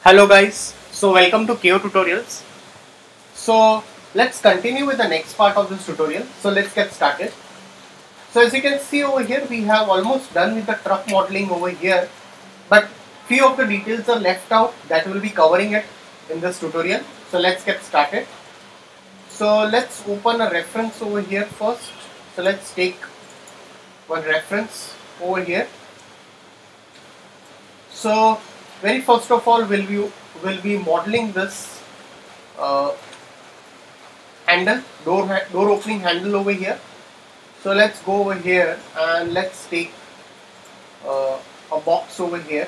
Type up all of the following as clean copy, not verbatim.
Hello guys, so welcome to KO Tutorials. So let's continue with the next part of this tutorial. So let's get started. So as you can see over here, we have almost done with the truck modeling over here, but few of the details are left out that will be covering it in this tutorial. So let's get started. So let's open a reference over here first. So let's take one reference over here. So very first of all, will be modeling this uh, door opening handle over here. So let's go over here and let's take a box over here.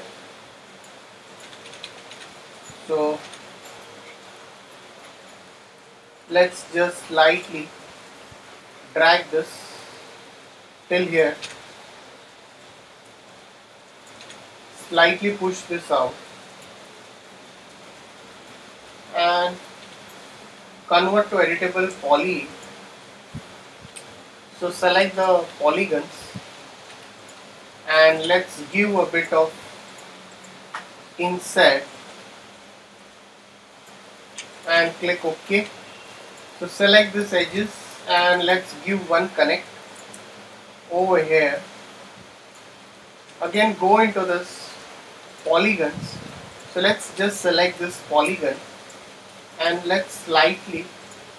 So let's just lightly drag this till here, slightly push this out and convert to editable poly. So select the polygons and let's give a bit of inset and click OK. So select these edges and let's give one connect over here. Again go into this polygons. So let's just select this polygon and let's slightly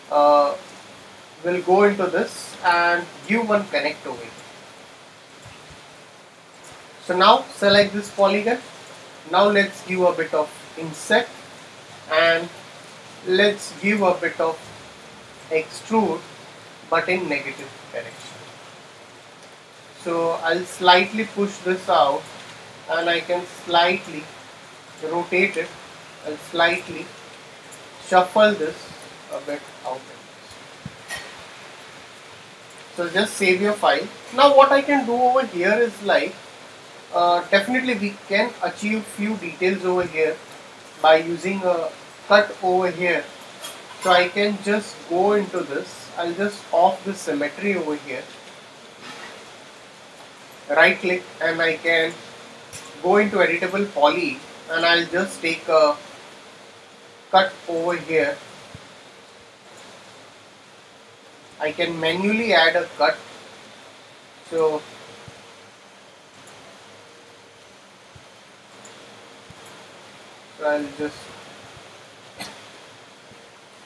we'll go into this and give one connect over here. So now select this polygon. Now let's give a bit of inset and let's give a bit of extrude but in negative direction. So I'll slightly push this out and I can slightly rotate it. I'll slightly shuffle this a bit out. So just save your file. Now what I can do over here is like definitely we can achieve few details over here by using a cut over here. So I can just go into this. I'll just off this symmetry over here. Right click and I can go into editable poly and I'll just take a cut over here. I can manually add a cut. So I'll just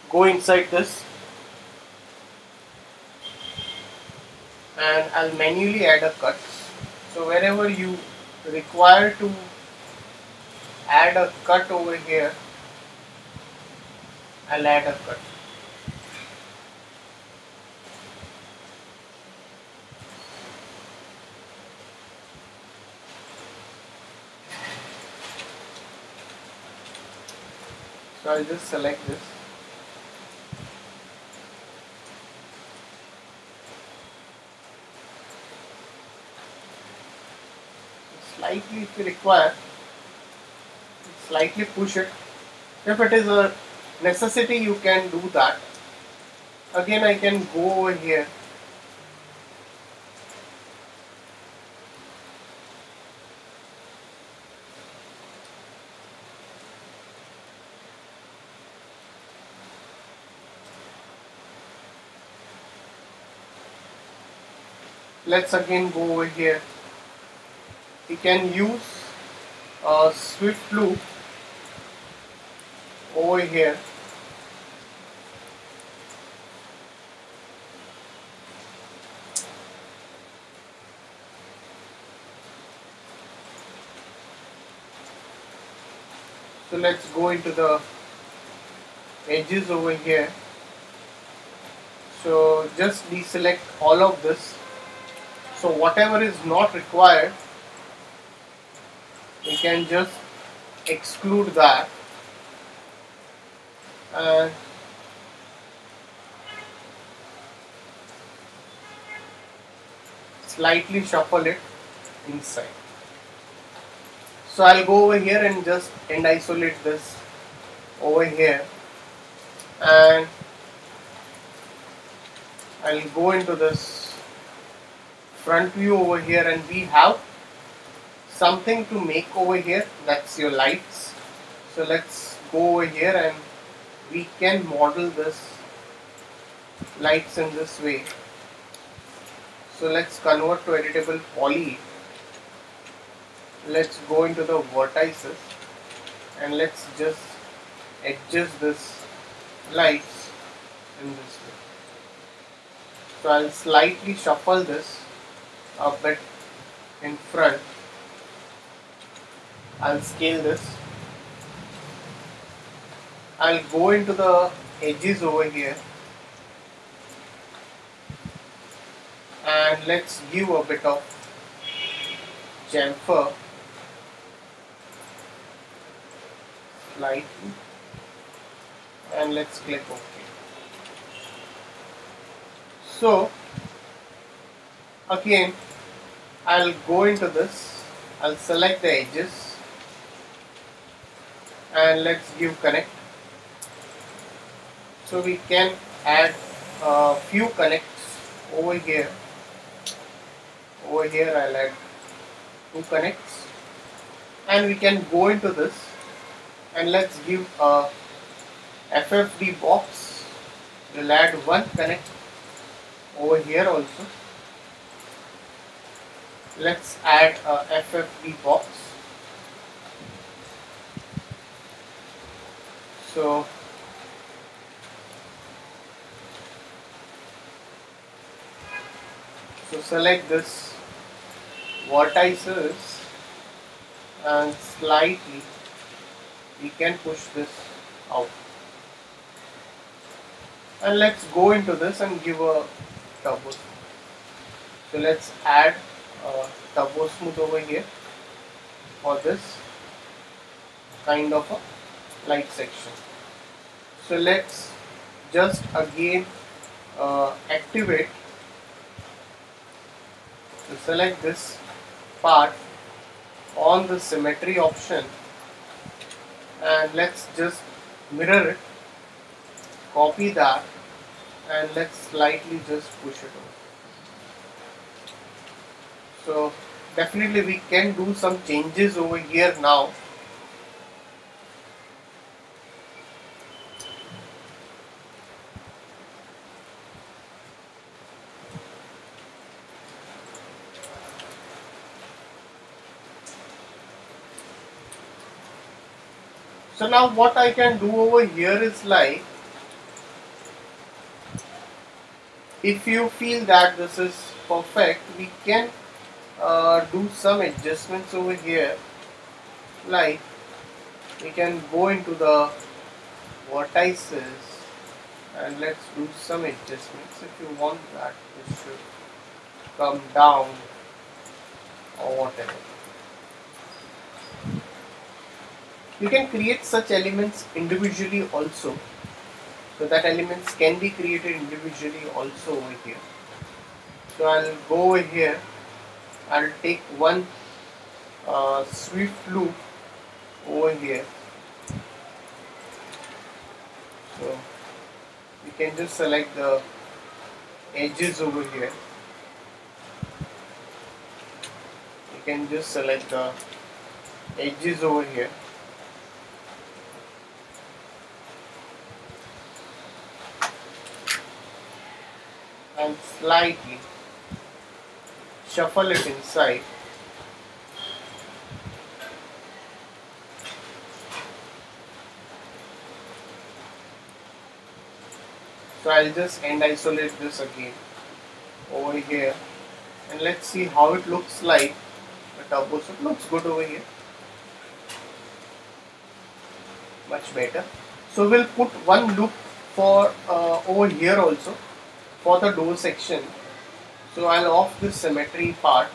go inside this and I'll manually add a cut. So wherever you require to add a cut over here, I'll add a cut. So I'll just select this. Slightly if you require, slightly push it. If it is a necessity, you can do that. Again, I can go over here. Let's again go over here. You can use a swift loop over here. So let's go into the edges over here. So just deselect all of this. So whatever is not required, we can just exclude that and slightly shuffle it inside. So I'll go over here and just end isolate this over here and I'll go into this front view over here and we have something to make over here. That's your lights. So let's go over here and we can model this lights in this way. So let's convert to editable poly. Let's go into the vertices and let's just adjust this lights in this way. So I'll slightly shuffle this a bit in front. I'll scale this. I'll go into the edges over here and let's give a bit of chamfer slightly and let's click OK. So again I'll go into this, I'll select the edges and let's give connect. So we can add a few connects over here. Over here I'll add 2 connects and we can go into this and let's give a FFD box. We'll add 1 connect over here also. Let's add a FFD box. So select this vertices and slightly we can push this out. And let's go into this and give a turbo smooth. So let's add a turbo smooth over here for this kind of a light section. So let's just again activate. So select this part on the symmetry option and let's just mirror it, copy that and let's slightly just push it over. So definitely we can do some changes over here now. So now what I can do over here is like, if you feel that this is perfect, we can do some adjustments over here. Like we can go into the vertices and let's do some adjustments. If you want that this should come down or whatever. You can create such elements individually also. So that elements can be created individually also over here. So I'll go over here, I'll take one swift loop over here. So you can just select the edges over here. You can just select the edges over here. And slightly shuffle it inside. So I'll just end isolate this again over here and let's see how it looks like. The turbo suit looks good over here, much better. So we'll put one loop for over here also for the door section. So I'll off this symmetry part.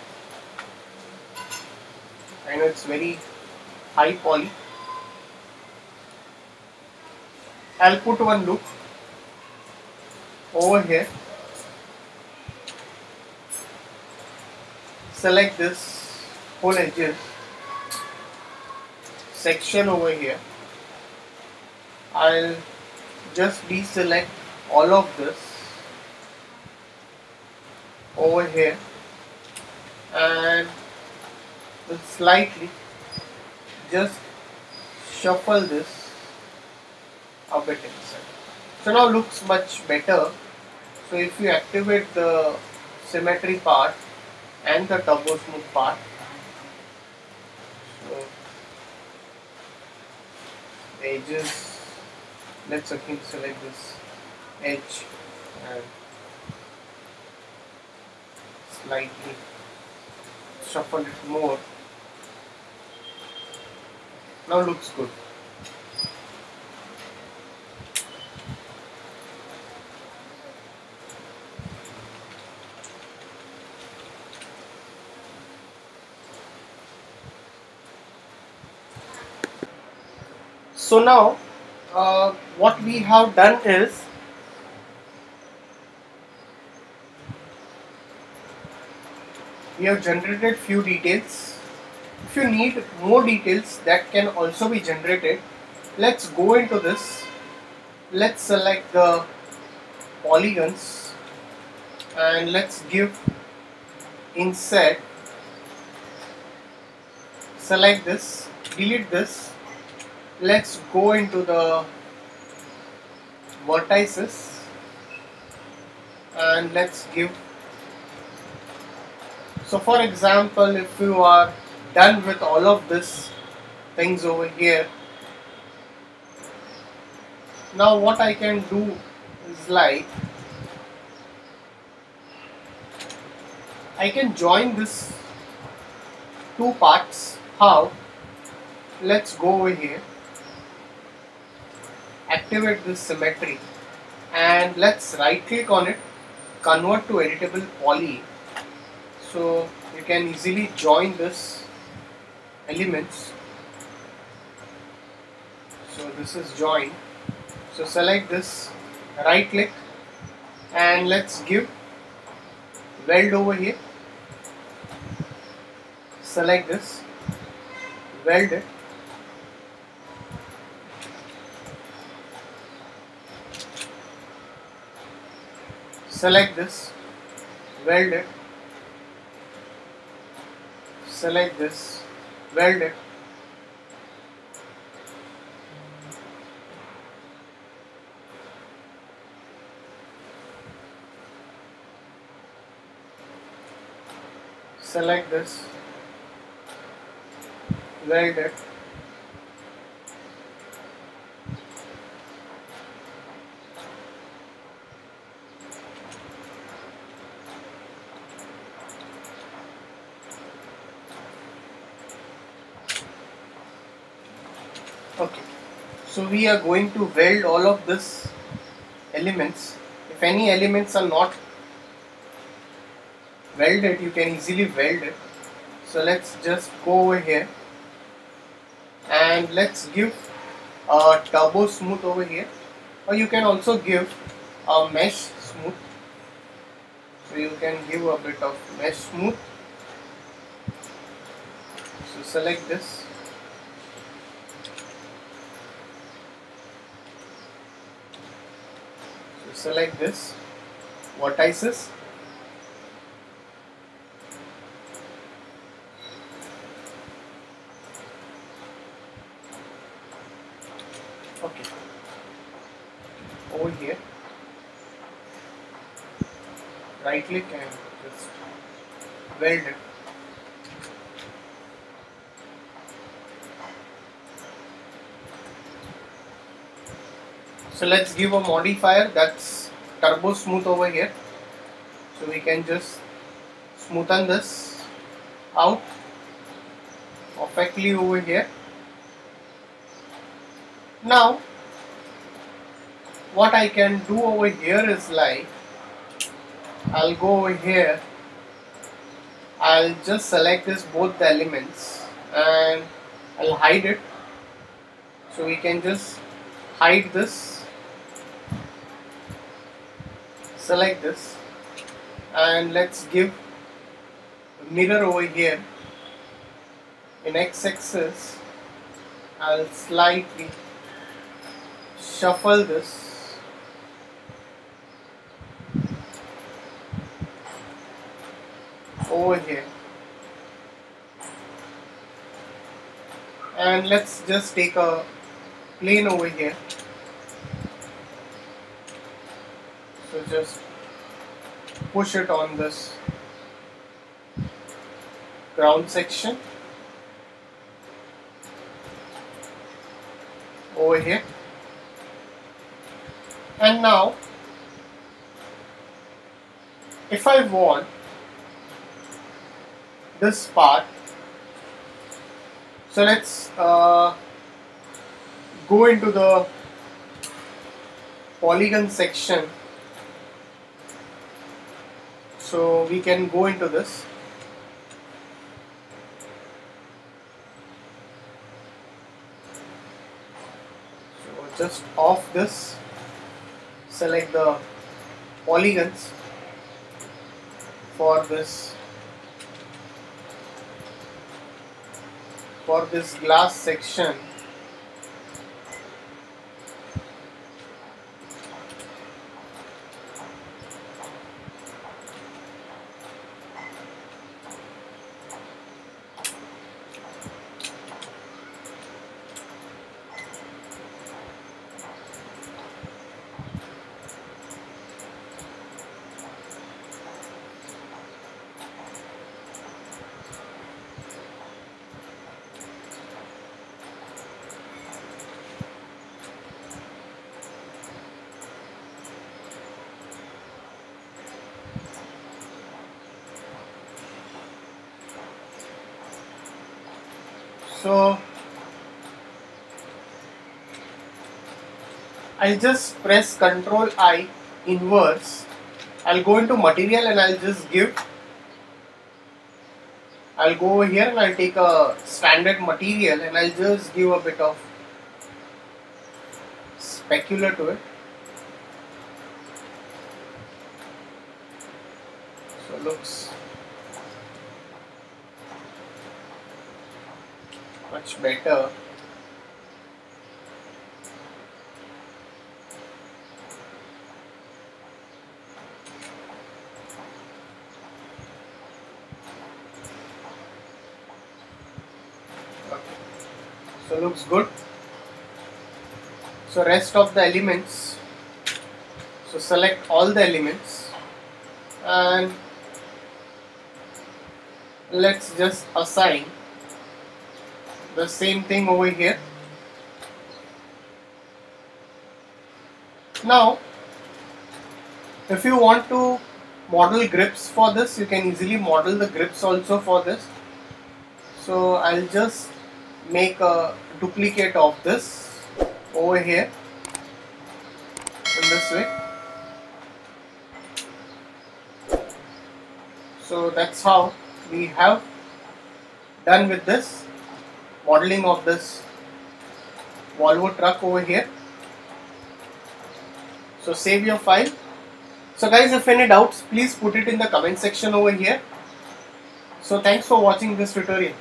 I know it's very high poly. I'll put one loop over here. Select this whole edges section over here. I'll just deselect all of this over here and will slightly just shuffle this a bit inside. So now looks much better. So if you activate the symmetry part and the turbo smooth part, so the edges, let's again select this edge and slightly shuffle it more. Now looks good. So now what we have done is we have generated few details. If you need more details that can also be generated, let's go into this. Let's select the polygons and let's give inset, select this, delete this. Let's go into the vertices and let's give, so for example, if you are done with all of this things over here, now what I can do is like I can join this two parts. How? Let's go over here, activate this symmetry and let's right click on it, convert to editable poly. So you can easily join this elements. So this is join. So select this, right click and let's give weld over here. Select this, weld it. Select this, weld it. Select this, weld it. Select this, weld it. Okay, so we are going to weld all of this elements. If any elements are not welded, you can easily weld it. So let's just go over here and let's give a turbo smooth over here, or you can also give a mesh smooth. So you can give a bit of mesh smooth. So select this. Select this, vertices, okay, over here, right click and just weld it. So let's give a modifier, that's turbo smooth over here. So we can just smoothen this out perfectly over here. Now what I can do over here is like I'll go over here, I'll just select this both the elements and I'll hide it. So we can just hide this. Select this and let's give a mirror over here. In x-axis, I'll slightly shuffle this over here and let's just take a plane over here. So just push it on this ground section over here. And now if I want this part, so let's go into the polygon section. So we can go into this. So just off this, select the polygons for this glass section. So I'll just press Ctrl I inverse. I'll go into material and I'll go over here and I'll take a standard material and I'll just give a bit of specular to it. So looks much better. Okay. So looks good. So rest of the elements, so select all the elements and let's just assign the same thing over here. Now if you want to model grips for this, you can easily model the grips also for this. So I'll just make a duplicate of this over here in this way. So that's how we have done with this modeling of this Volvo truck over here. So save your file. So guys, if any doubts, please put it in the comment section over here. So thanks for watching this tutorial.